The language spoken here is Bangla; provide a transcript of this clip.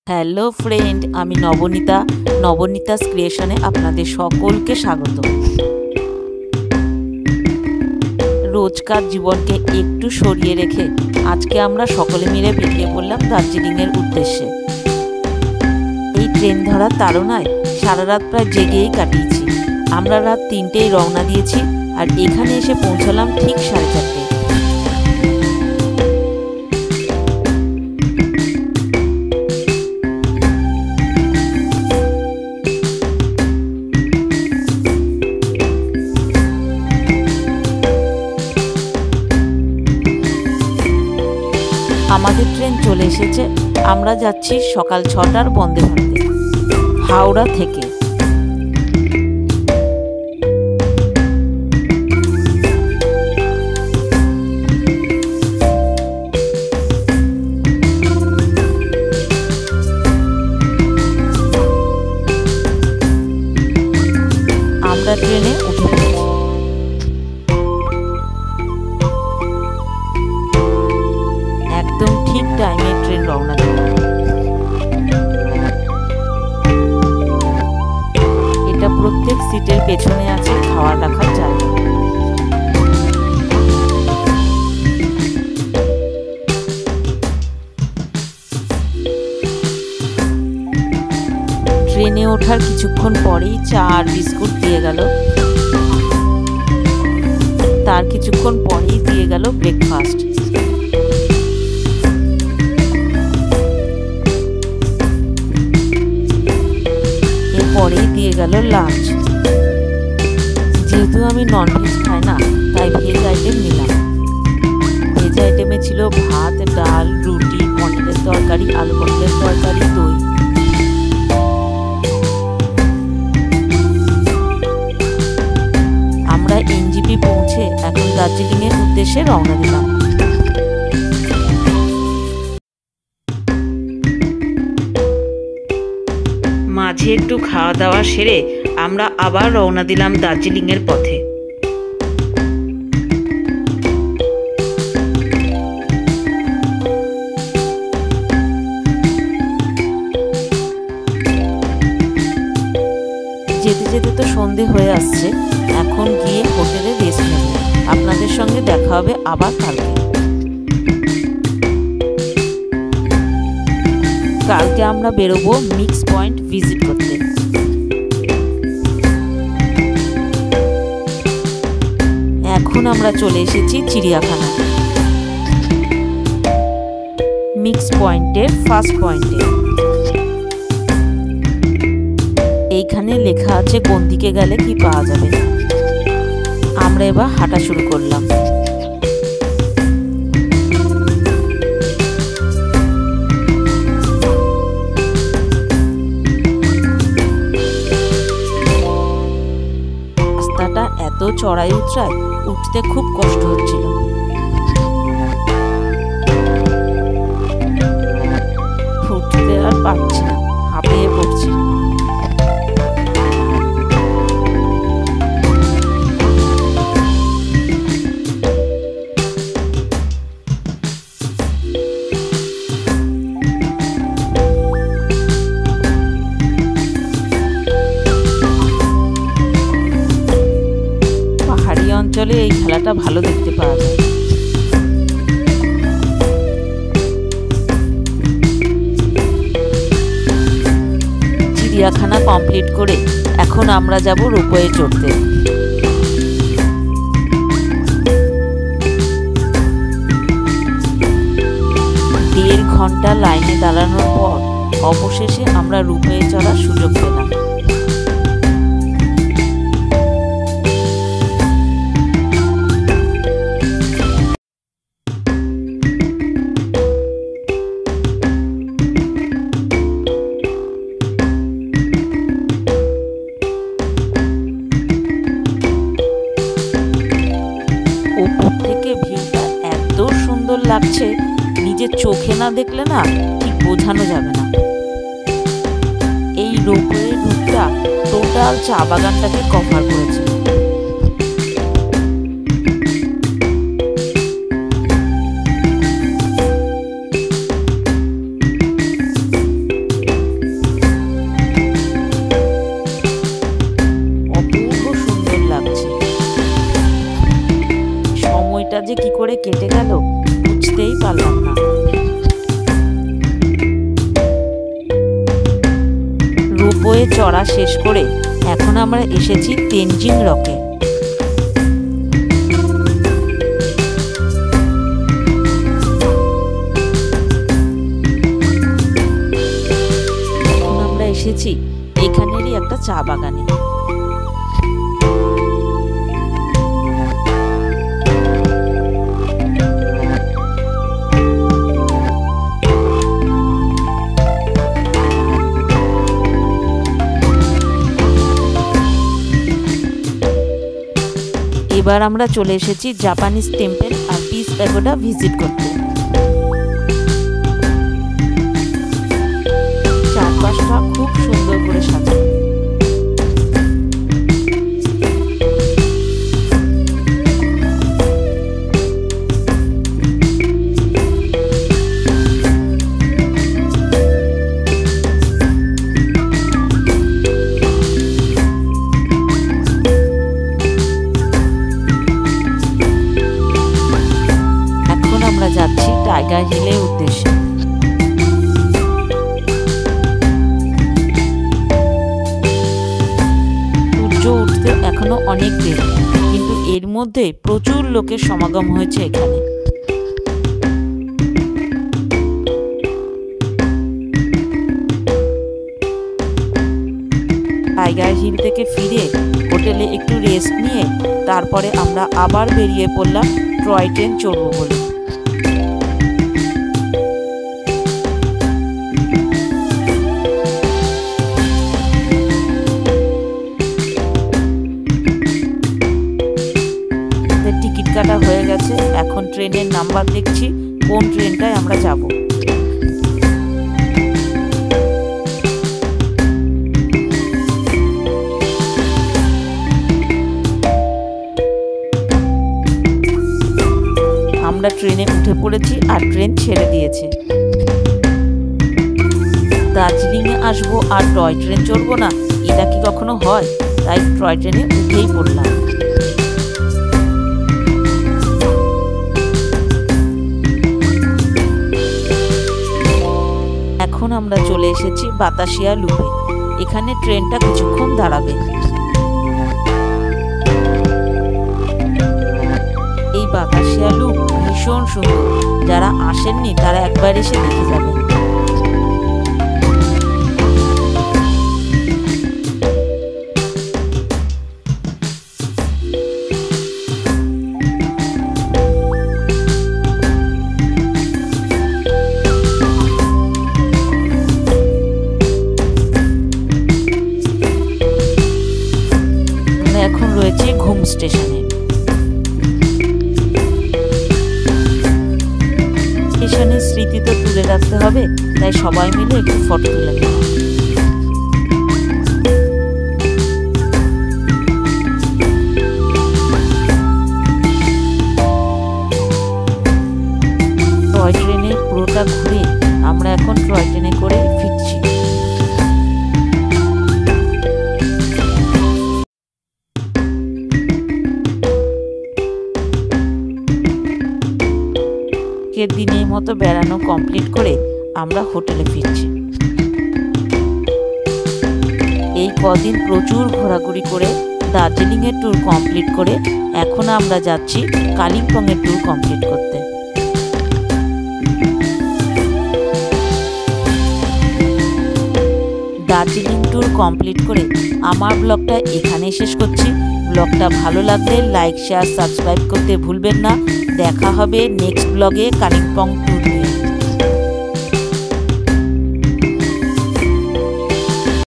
হ্যালো ফ্রেন্ড, আমি নবনীতা। নবনীতাস ক্রিয়েশনে আপনাদের সকলকে স্বাগত। রোজকার জীবনকে একটু সরিয়ে রেখে আজকে আমরা সকলে মিলে বেরিয়ে পড়লাম দার্জিলিংয়ের উদ্দেশ্যে। এই ট্রেন ধরার তাড়নায় সারা রাত প্রায় জেগেই কাটিয়েছি। আমরা রাত 3টেয় রওনা দিয়েছি আর এখানে এসে পৌঁছালাম ঠিক 4:30। আমাদের ট্রেন চলে এসেছে। আমরা যাচ্ছি সকাল 6টার বন্দে ভারতে, হাওড়া থেকে। আমরা ট্রেনে উঠে পড়েছি। একদম ঠিক টাইমে ট্রেন রওনা দিল। এটা প্রত্যেক সিটের পেছনে আছে খাওয়ার রাখার জায়গা। ট্রেনে ওঠার কিছুক্ষণ পরেই চা আর বিস্কুট দিয়ে গেল। তার কিছুক্ষণ পরেই দিয়ে গেল ব্রেকফাস্ট। পরেই দিয়ে গেল লাঞ্চ। যেহেতু আমি ননভেজ খাই না, তাই ভেজ আইটেম নিলাম। ভেজ আইটেমে ছিল ভাত, ডাল, রুটি, পনিরের তরকারি, আলু পটলের তরকারি, দই। আমরা এনজিপি পৌঁছে এখন দার্জিলিংয়ের উদ্দেশ্যে রওনা দিলাম। মাঝে একটু খাওয়া দাওয়া সেরে আমরা আবার রওনা দিলাম দার্জিলিংয়ের পথে। যেতে যেতে তো সন্ধে হয়ে আসছে। এখন গিয়ে হোটেলে রেস্ট নেব। আপনাদের সঙ্গে দেখা হবে আবার কালকে। কালকে আমরা বেরোবো মিক্স পয়েন্ট ভিজিট করতে। এখন আমরা চলে এসেছি চিড়িয়াখানা, মিক্স পয়েন্টের ফার্স্ট পয়েন্টে। এইখানে লেখা আছে কোন দিকে গেলে কি পাওয়া যাবে। আমরা এবার হাঁটা শুরু করলাম। এত চড়াই উতরায়, উঠতে খুব কষ্ট হচ্ছিল। উঠতে আর পারছি না, হাঁপিয়ে পড়ছি। অঞ্চলে এই খেলাটা ভালো দেখতে পাওয়া যায়। চিড়িয়াখানা কমপ্লিট করে এখন আমরা যাব রোপওয়ে চড়তে। 1.5 ঘন্টা লাইনে দাঁড়ানোর পর অবশেষে আমরা রোপওয়ে চড়ার সুযোগ পেলাম। উপর থেকে ভিউটা এত সুন্দর লাগছে, নিজের চোখে না দেখলে না ঠিক বোঝানো যাবে না। এই রোপওয়ে রুটটা টোটাল চা বাগানটাকে কভার করেছে। চড়া শেষ করে এখন আমরা এসেছি তেনজিং রকে। এখন আমরা এসেছি এখানেরই একটা চা বাগানে। এবার আমরা চলে এসেছি জাপানিজ টেম্পল আর পিস প্যাগোডা ভিজিট করতে। চারপাশটা খুব সুন্দর করে সাজানো। আমরা যাচ্ছি টাইগার হিলের উদ্দেশ্যে। সূর্য উঠতে এখনো অনেক দেরি, কিন্তু এর মধ্যে প্রচুর লোকের সমাগম হয়েছে এখানে। টাইগার হিল থেকে ফিরে হোটেলে একটু রেস্ট নিয়ে তারপরে আমরা আবার বেরিয়ে পড়লাম টয় ট্রেন চড়বো বলে। টিকিট কাটা হয়ে গেছে, এখন ট্রেনের নাম্বার দেখছি কোন ট্রেনটায় আমরা যাব। আমরা ট্রেনে উঠে পড়েছি আর ট্রেন ছেড়ে দিয়েছে। দার্জিলিংয়ে আসবো আর টয় ট্রেন চড়বো না, এটা কি কখনো হয়? তাই টয় ট্রেনে উঠেই পড়লাম। এখন আমরা চলে এসেছি বাতাসিয়া লুপে। এখানে ট্রেনটা কিছুক্ষণ দাঁড়াবে। এই বাতাসিয়া লুপ ভীষণ সুন্দর, যারা আসেননি তারা একবার এসে দেখে যাবেন। এখন রয়েছে ঘুম স্টেশনে। স্টেশনের স্মৃতি তো তুলে রাখতে হবে, তাই সবাই মিলে একটু ফটো তুলে নেব। টয় ট্রেনে পুরোটা ঘুরে আমরা এখন টয় ট্রেনে করে ফিরছি। দিনের মতো বেড়ানো কমপ্লিট করে আমরা হোটেলে ফিরছি। এই কদিন প্রচুর ঘোরাঘুরি করে দার্জিলিং এর ট্যুর কমপ্লিট করে এখন আমরা যাচ্ছি কালিম্পং এর ট্যুর কমপ্লিট করতে। দার্জিলিং ট্যুর কমপ্লিট করে আমার ব্লগটা এখানেই শেষ করছি। ব্লগটা ভালো লাগলে লাইক শেয়ার সাবস্ক্রাইব করতে ভুলবেন না। দেখা হবে নেক্সট ব্লগে কালিম্পং ট্যুর।